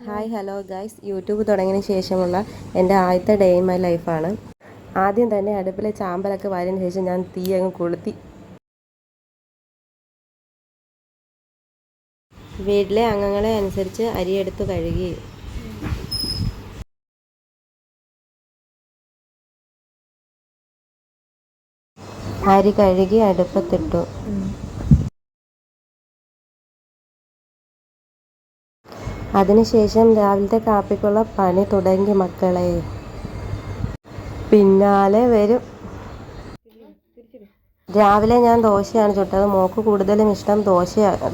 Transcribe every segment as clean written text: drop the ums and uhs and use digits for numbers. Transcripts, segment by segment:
Hi hello guys, YouTube തുടങ്ങിയതിന് ശേഷമുള്ള എൻ്റെ ആദ്യത്തെ ഡേ ഇൻ മൈ ലൈഫാണ്. ആദ്യം തന്നെ അടുപ്പിലെ ചാമ്പലൊക്കെ വാരിയതിന് ശേഷം ഞാൻ തീ അങ്ങ് കൊളുത്തി. വീട്ടിലെ അംഗങ്ങളെ അനുസരിച്ച് അരിയെടുത്ത് കഴുകി. അരി കഴുകി അടുപ്പത്തിട്ടു. അതിനുശേഷം രാവിലത്തെ കാപ്പിക്കുള്ള പണി തുടങ്ങി മക്കളെ. പിന്നാലെ വരും. രാവിലെ ഞാൻ ദോശയാണ് ചുട്ടത്. മോൾക്ക് കൂടുതലും ഇഷ്ടം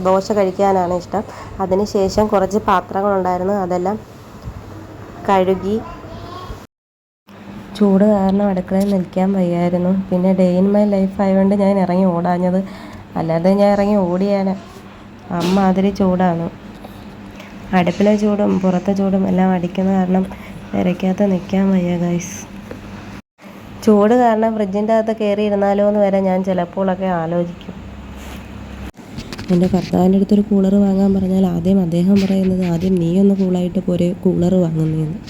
ദോശ കഴിക്കാനാണ് ഇഷ്ടം. അതിനുശേഷം കുറച്ച് പാത്രങ്ങളുണ്ടായിരുന്നു, അതെല്ലാം കഴുകി. ചൂട് കാരണം അടുക്കളയിൽ നിൽക്കാൻ വയ്യായിരുന്നു. പിന്നെ ഡേ ഇൻ മൈ ലൈഫ് ആയതുകൊണ്ട് ഞാൻ ഇറങ്ങി ഓടാഞ്ഞത്, അല്ലാതെ ഞാൻ ഇറങ്ങി ഓടിയാന്. അമ്മാതിരി ചൂടാണ്. അടുപ്പിലെ ചൂടും പുറത്തെ ചൂടും എല്ലാം അടിക്കുന്ന കാരണം പെരയ്ക്കകത്ത് നിൽക്കാൻ വയ്യ ഗൈസ്. ചൂട് കാരണം ഫ്രിഡ്ജിൻ്റെ അകത്ത് കയറി ഇരുന്നാലോ എന്ന് വരെ ഞാൻ ചിലപ്പോഴൊക്കെ ആലോചിക്കും. എൻ്റെ ഭർത്താവിൻ്റെ അടുത്തൊരു കൂളർ വാങ്ങാൻ പറഞ്ഞാൽ അദ്ദേഹം പറയുന്നത് ആദ്യം നീ ഒന്ന് കൂളായിട്ട് പോരെ കൂളർ വാങ്ങുന്നതെന്ന്.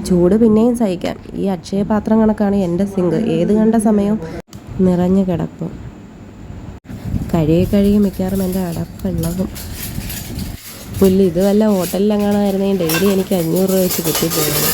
ചൂട് പിന്നെയും സഹിക്കാം. ഈ അക്ഷയപാത്രം കണക്കാണ് എൻ്റെ സിങ്ക്. ഏത് കണ്ട സമയം നിറഞ്ഞു കിടക്കും. കഴുകി മിക്കവാറും എൻ്റെ അടപ്പിളകും. പുല്ല് ഇത് വല്ല ഹോട്ടലിലെങ്ങാനായിരുന്നെങ്കിൽ ഡെയിലി എനിക്ക് 500 രൂപ വെച്ച് കിട്ടിപ്പോകുന്നു.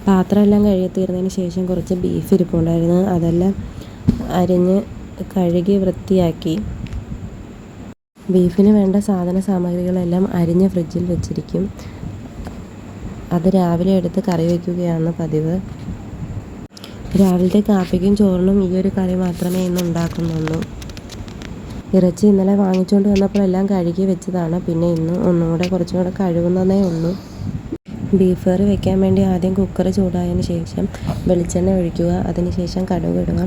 പാത്രമെല്ലാം കഴുകി തീർന്നതിന് ശേഷം കുറച്ച് ബീഫ് ഇരിപ്പുണ്ടായിരുന്നു, അതെല്ലാം അരിഞ്ഞ് കഴുകി വൃത്തിയാക്കി. ബീഫിന് വേണ്ട സാധന സാമഗ്രികളെല്ലാം അരിഞ്ഞ് ഫ്രിഡ്ജിൽ വെച്ചിരിക്കും. അത് രാവിലെ എടുത്ത് കറി വയ്ക്കുകയാണ് പതിവ്. രാവിലത്തെ കാപ്പിക്കും ചോറിനും ഈ ഒരു കറി മാത്രമേ ഇന്ന് ഉണ്ടാക്കുന്നുള്ളൂ. ഇറച്ചി ഇന്നലെ വാങ്ങിച്ചുകൊണ്ട് വന്നപ്പോഴെല്ലാം കഴുകി വെച്ചതാണ്. പിന്നെ ഇന്ന് ഒന്നുകൂടെ കുറച്ചും കൂടെ കഴുകുന്നതേ ഉള്ളൂ. ബീഫ് കറി വെക്കാൻ വേണ്ടി ആദ്യം കുക്കർ ചൂടായതിന് ശേഷം വെളിച്ചെണ്ണ ഒഴിക്കുക. അതിനുശേഷം കടുക് ഇടുക.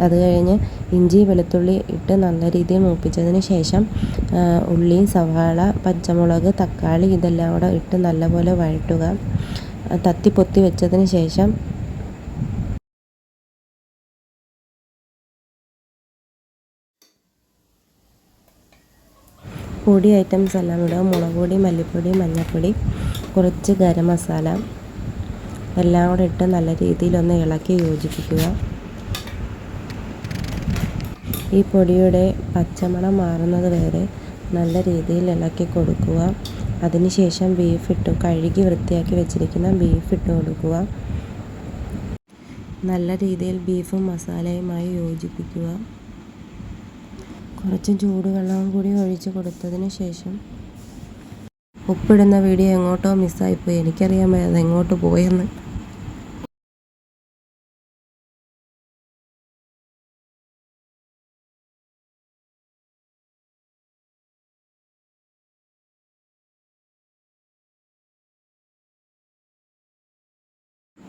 അത് കഴിഞ്ഞ് ഇഞ്ചി വെളുത്തുള്ളി ഇട്ട് നല്ല രീതിയിൽ മൂപ്പിച്ചതിന് ശേഷം ഉള്ളി, സവാള, പച്ചമുളക്, തക്കാളി ഇതെല്ലാം കൂടെ ഇട്ട് നല്ലപോലെ വഴറ്റുക. തത്തിപ്പൊത്തി വെച്ചതിന് ശേഷം പൊടി ഐറ്റംസ് എല്ലാം ഇടുക. മുളക് പൊടി, മല്ലിപ്പൊടി, മഞ്ഞൾപ്പൊടി, കുറച്ച് ഗരം മസാല എല്ലാം കൂടെ ഇട്ട് നല്ല രീതിയിലൊന്ന് ഇളക്കി യോജിപ്പിക്കുക. ഈ പൊടിയുടെ പച്ചമണം മാറുന്നത് വരെ നല്ല രീതിയിൽ ഇളക്കി കൊടുക്കുക. അതിനുശേഷം കഴുകി വൃത്തിയാക്കി വെച്ചിരിക്കുന്ന ബീഫ് ഇട്ട് കൊടുക്കുക. നല്ല രീതിയിൽ ബീഫും മസാലയുമായി യോജിപ്പിക്കുക. കുറച്ച് ചൂടുവെള്ളവും കൂടി ഒഴിച്ച് കൊടുത്തതിന് ശേഷം ഉപ്പിടുന്ന വീഡിയോ എങ്ങോട്ടോ മിസ്സായിപ്പോയി. എനിക്കറിയാൻ വയ്യ അത് എങ്ങോട്ട് പോയെന്ന്.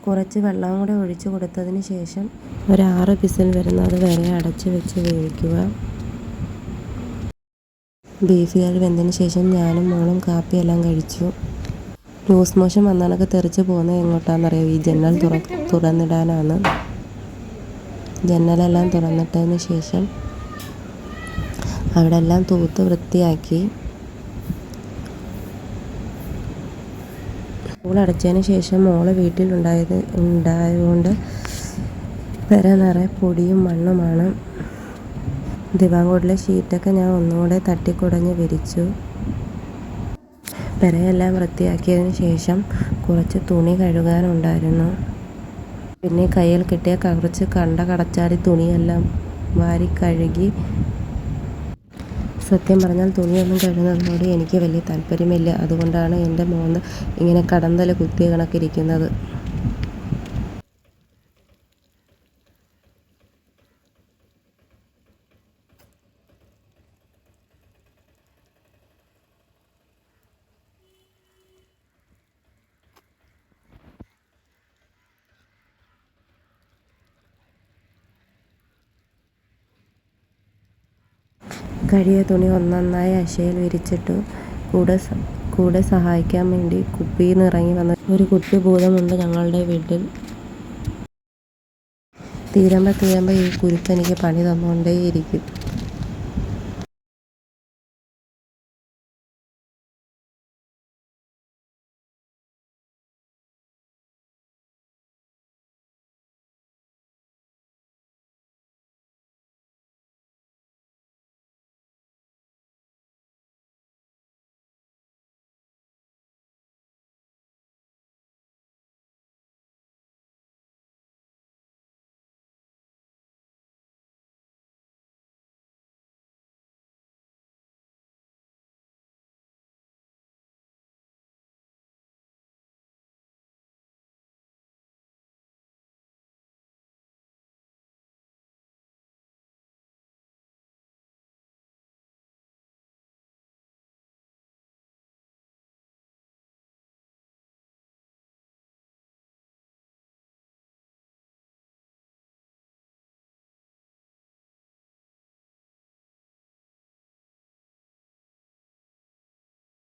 കുറച്ച് വെള്ളം കൂടെ ഒഴിച്ച് കൊടുത്തതിന് ശേഷം ഒരു 6 വിസിൽ വരുന്നത് വരെ അടച്ച് വെച്ച് വേവിക്കുക. ബീഫ് കറി വെന്തതിന് ശേഷം ഞാനും മോളും കാപ്പിയെല്ലാം കഴിച്ചു. ലൂസ് മോഷൻ വന്നാലൊക്കെ തെറിച്ച് പോകുന്നത് എങ്ങോട്ടാണെന്നറിയാം. ഈ ജനൽ തുറന്നിടാനാണ്. ജനലെല്ലാം തുറന്നിട്ടതിന് ശേഷം അവിടെ എല്ലാം തൂത്ത് വൃത്തിയാക്കി. സ്കൂൾ അടച്ചതിന് ശേഷം മോള് വീട്ടിലുണ്ടായതുകൊണ്ട് പെര നിറയെ പൊടിയും മണ്ണുമാണ്. ദിവാങ്കോട്ടിലെ ഷീറ്റൊക്കെ ഞാൻ ഒന്നുകൂടെ തട്ടിക്കുടഞ്ഞ് വിരിച്ചു. പെരയെല്ലാം വൃത്തിയാക്കിയതിന് ശേഷം കുറച്ച് തുണി കഴുകാനുണ്ടായിരുന്നു. പിന്നെ കയ്യിൽ കിട്ടിയ കുറച്ച് കടച്ചാടി തുണിയെല്ലാം വാരി കഴുകി. സത്യം പറഞ്ഞാൽ തുണിയൊന്നും കഴുകുന്നതിനോട് എനിക്ക് വലിയ താല്പര്യമില്ല. അതുകൊണ്ടാണ് എൻ്റെ മോന് ഇങ്ങനെ കടന്തല കുത്തിയ കണക്കിരിക്കുന്നത്. കഴുകിയ തുണി ഒന്നൊന്നായി അശയിൽ വിരിച്ചിട്ടു. കൂടെ സഹായിക്കാൻ വേണ്ടി കുപ്പിയിൽ നിന്ന് ഇറങ്ങി വന്ന ഒരു കുട്ടി ഭൂതമുണ്ട് ഞങ്ങളുടെ വീട്ടിൽ. തീരുമ്പോൾ ഈ കുരുപ്പ് എനിക്ക് പണി തന്നുകൊണ്ടേയിരിക്കും.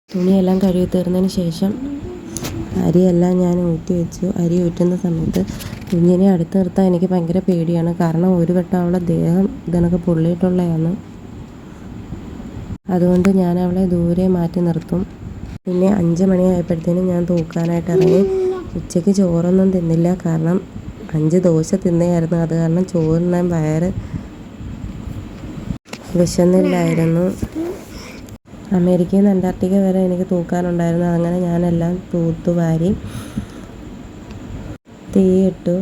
തുണിയെല്ലാം കഴുകി തീർന്നതിന് ശേഷം അരിയെല്ലാം ഞാൻ ഊറ്റി വെച്ചു. അരി ഊറ്റുന്ന സമയത്ത് കുഞ്ഞിനെ അടുത്ത് നിർത്താൻ എനിക്ക് ഭയങ്കര പേടിയാണ്. കാരണം ഒരു വട്ടം അവളെ ദേഹം ഇതണക്ക് പൊള്ളിയിട്ടുള്ളതാണ്. അതുകൊണ്ട് ഞാൻ അവളെ ദൂരെ മാറ്റി നിർത്തും. പിന്നെ 5 മണിയായപ്പോഴത്തേനും ഞാൻ തൂക്കാനായിട്ട് ഇറങ്ങി. ഉച്ചയ്ക്ക് ചോറൊന്നും തിന്നില്ല. കാരണം 5 ദോശ തിന്നയായിരുന്നു. അത് കാരണം ചോറിനാൻ വയറ് വിശന്നില്ലായിരുന്നു. അമേരിക്കയിൽ നിന്ന് അന്റാർട്ടിക്ക വരെ എനിക്ക് തൂക്കാനുണ്ടായിരുന്നു. അങ്ങനെ ഞാനെല്ലാം തൂത്തുവാരി തീയിട്ടു.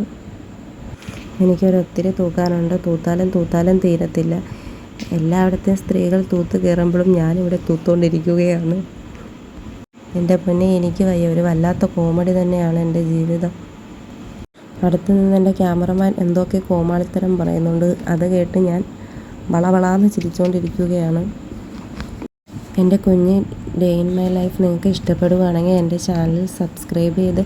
എനിക്കൊരൊത്തിരി തൂക്കാനുണ്ട്. തൂത്താലും തീരത്തില്ല. എല്ലായിടത്തെയും സ്ത്രീകൾ തൂത്ത് കയറുമ്പോഴും ഞാനിവിടെ തൂത്തുകൊണ്ടിരിക്കുകയാണ്. എൻ്റെ പൊന്നെ, എനിക്ക് വയ്യ. ഒരു വല്ലാത്ത കോമഡി തന്നെയാണ് എൻ്റെ ജീവിതം. അടുത്ത് നിന്ന് എൻ്റെ ക്യാമറമാൻ എന്തൊക്കെ കോമാളിത്തരം പറയുന്നുണ്ട്. അത് കേട്ട് ഞാൻ വളവളാന്ന് ചിരിച്ചുകൊണ്ടിരിക്കുകയാണ്. എൻ്റെ കുഞ്ഞ് ഡേ ഇൻ മൈ ലൈഫ് നിങ്ങൾക്ക് ഇഷ്ടപ്പെടുകയാണെങ്കിൽ എൻ്റെ ചാനൽ സബ്സ്ക്രൈബ് ചെയ്ത്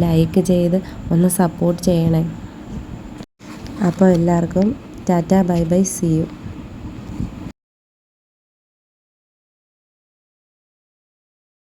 ലൈക്ക് ചെയ്ത് ഒന്ന് സപ്പോർട്ട് ചെയ്യണേ. അപ്പോൾ എല്ലാവർക്കും tata, bye bye, see U.